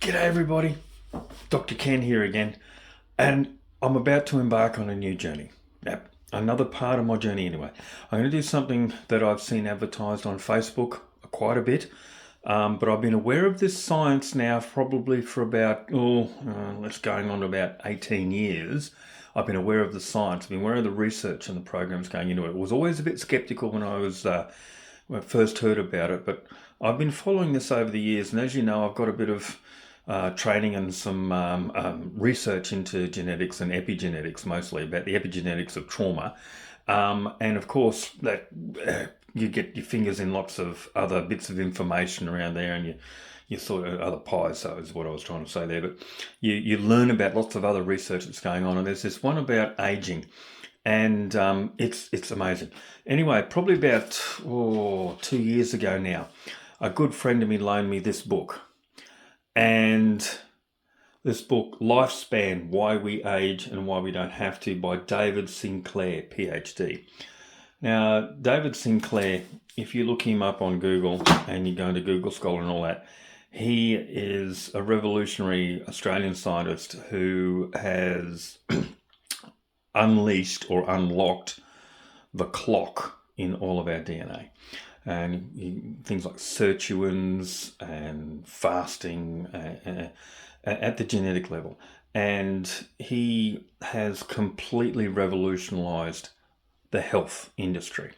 G'day everybody, Dr. Ken here again, and I'm about to embark on a new journey. Yep, another part of my journey anyway. I'm going to do something that I've seen advertised on Facebook quite a bit, but I've been aware of this science now probably for about, let's going on to about 18 years. I've been aware of the science, I've been aware of the research and the programs going into it. I was always a bit skeptical when when I first heard about it, but I've been following this over the years, and as you know, I've got a bit of training and some research into genetics and epigenetics, mostly about the epigenetics of trauma. And of course, that you get your fingers in lots of other bits of information around there, and you sort of other pies, so is what I was trying to say there. But you learn about lots of other research that's going on, and there's this one about aging. And it's amazing. Anyway, probably about 2 years ago now, a good friend of me loaned me this book. And this book, Lifespan, Why We Age and Why We Don't Have to, by David Sinclair, PhD. Now, David Sinclair, if you look him up on Google and you go into Google Scholar and all that, he is a revolutionary Australian scientist who has unleashed or unlocked the clock in all of our DNA. And things like sirtuins and fasting at the genetic level. And he has completely revolutionized the health industry.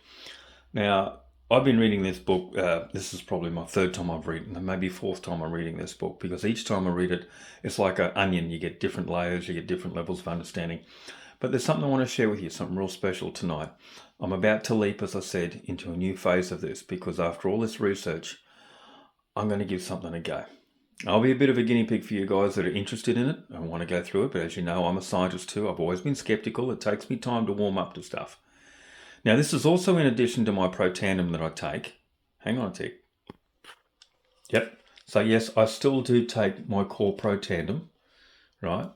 Now, I've been reading this book. This is probably my third time I've read it, maybe fourth time I'm reading this book, because each time I read it, it's like an onion. You get different layers, you get different levels of understanding. But there's something I want to share with you, something real special tonight. I'm about to leap, as I said, into a new phase of this, because after all this research, I'm going to give something a go. I'll be a bit of a guinea pig for you guys that are interested in it and want to go through it, but as you know, I'm a scientist too. I've always been skeptical. It takes me time to warm up to stuff. Now, this is also in addition to my Protandim that I take. Hang on a tick. Yep. So yes, I still do take my core Protandim, right?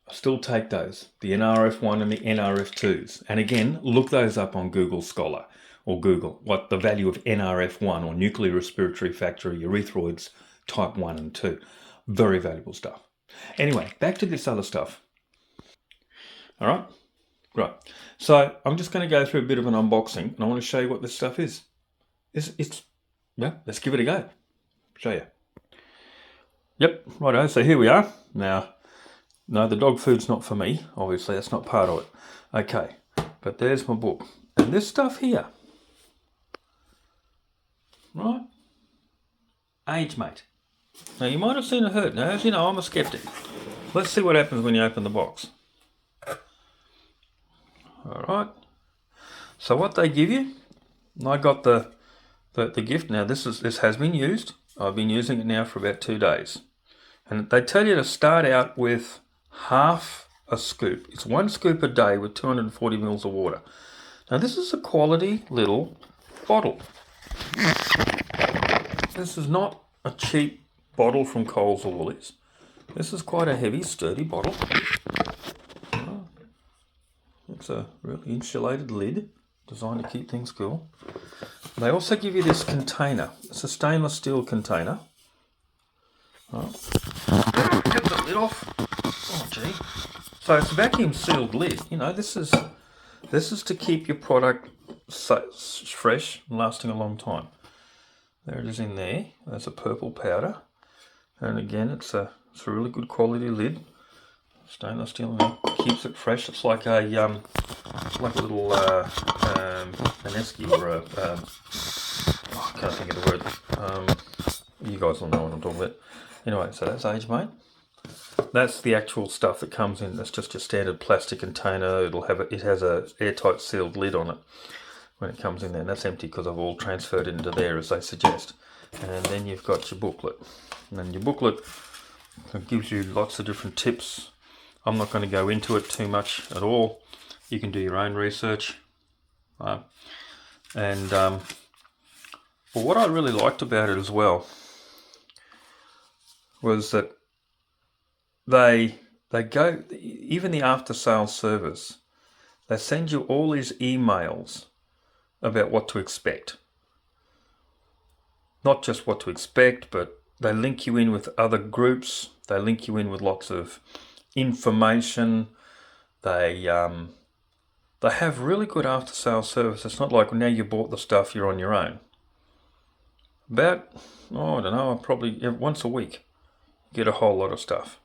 I still take those, the NRF1 and the NRF2s. And again, look those up on Google Scholar or Google, what the value of NRF1 or nuclear respiratory factor erythroids type 1 and 2. Very valuable stuff. Anyway, back to this other stuff. All right? Right. So I'm just going to go through a bit of an unboxing, and I want to show you what this stuff is. Yeah, let's give it a go. Show you. Yep, righto. So here we are. Now, no, the dog food's not for me, obviously, that's not part of it. Okay, but there's my book. And this stuff here, right? Age Mate. Now, you might have seen it hurt. Now, as you know, I'm a skeptic. Let's see what happens when you open the box. All right. So what they give you, I got the gift. Now, this has been used. I've been using it now for about 2 days. And they tell you to start out with half a scoop. It's 1 scoop a day with 240 mils of water. Now, this is a quality little bottle. This is not a cheap bottle from Coles or Woolies. This is quite a heavy, sturdy bottle. It's a really insulated lid designed to keep things cool. They also give you this container. It's a stainless steel container. Right. Get the lid off. Oh gee. So it's a vacuum sealed lid. You know, this is to keep your product fresh and lasting a long time. There it is in there. There's a purple powder. And again, it's a really good quality lid. Stainless steel, and keeps it fresh. It's like a little an esky or I can't think of the word. You guys will know what I'm talking about. Anyway, so that's Age Mate. That's the actual stuff that comes in. That's just your standard plastic container. It has a airtight sealed lid on it when it comes in there. And that's empty because I've all transferred it into there as they suggest. And then you've got your booklet. And then your booklet gives you lots of different tips. I'm not going to go into it too much at all. You can do your own research. But what I really liked about it as well was that they go, even the after sales service, they send you all these emails about what to expect. Not just what to expect, but They link you in with other groups. They link you in with lots of information. They have really good after-sales service. It's not like now you bought the stuff, you're on your own. About, I don't know, probably once a week, you get a whole lot of stuff.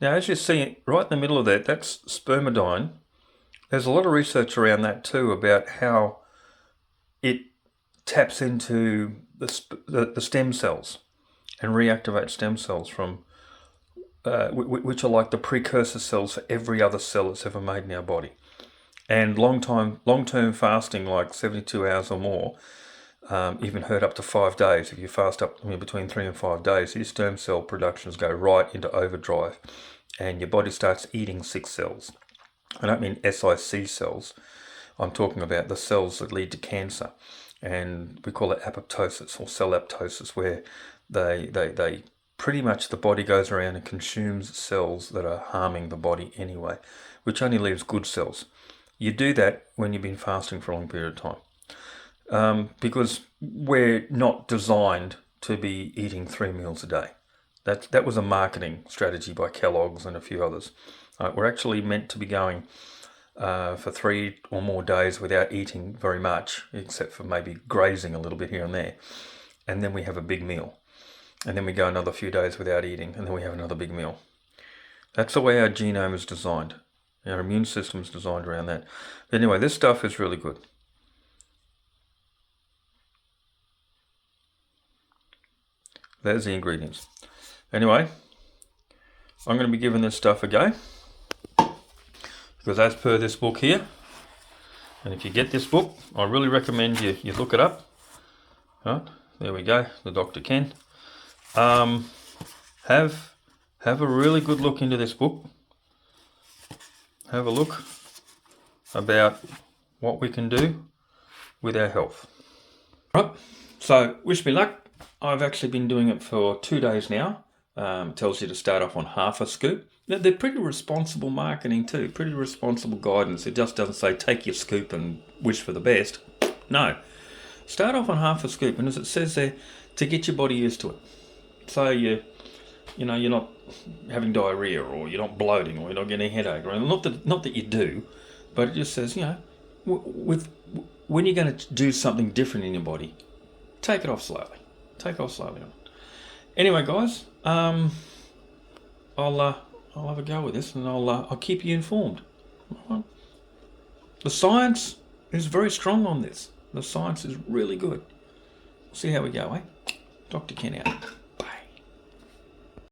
Now, as you see, right in the middle of that, that's spermidine. There's a lot of research around that too about how it taps into the stem cells and reactivates stem cells from which are like the precursor cells for every other cell that's ever made in our body. And long-term fasting, like 72 hours or more, even heard up to 5 days. If you fast up between 3 and 5 days, your stem cell productions go right into overdrive, and your body starts eating sick cells. I don't mean SIC cells. I'm talking about the cells that lead to cancer, and we call it apoptosis or cell apoptosis, where they pretty much the body goes around and consumes cells that are harming the body anyway, which only leaves good cells. You do that when you've been fasting for a long period of time, because we're not designed to be eating 3 meals a day. That was a marketing strategy by Kellogg's and a few others. We're actually meant to be going for 3 or more days without eating very much, except for maybe grazing a little bit here and there. And then we have a big meal. And then we go another few days without eating, and then we have another big meal. That's the way our genome is designed. Our immune system is designed around that. But anyway, this stuff is really good. There's the ingredients. Anyway, I'm going to be giving this stuff a go, because as per this book here, and if you get this book, I really recommend you look it up. Right, there we go, the Dr. Ken. Have a really good look into this book. Have a look about what we can do with our health. Right, so wish me luck. I've actually been doing it for 2 days now. It tells you to start off on half a scoop. Now, they're pretty responsible marketing too, pretty responsible guidance. It just doesn't say take your scoop and wish for the best. No, start off on half a scoop, and as it says there, to get your body used to it. So you're not having diarrhea, or you're not bloating, or you're not getting a headache, or not that you do, but it just says, when you're going to do something different in your body, take it off slowly. Take off slowly. Anyway, guys, I'll have a go with this, and I'll keep you informed. Right. The science is very strong on this. The science is really good. See how we go, eh? Dr. Ken out.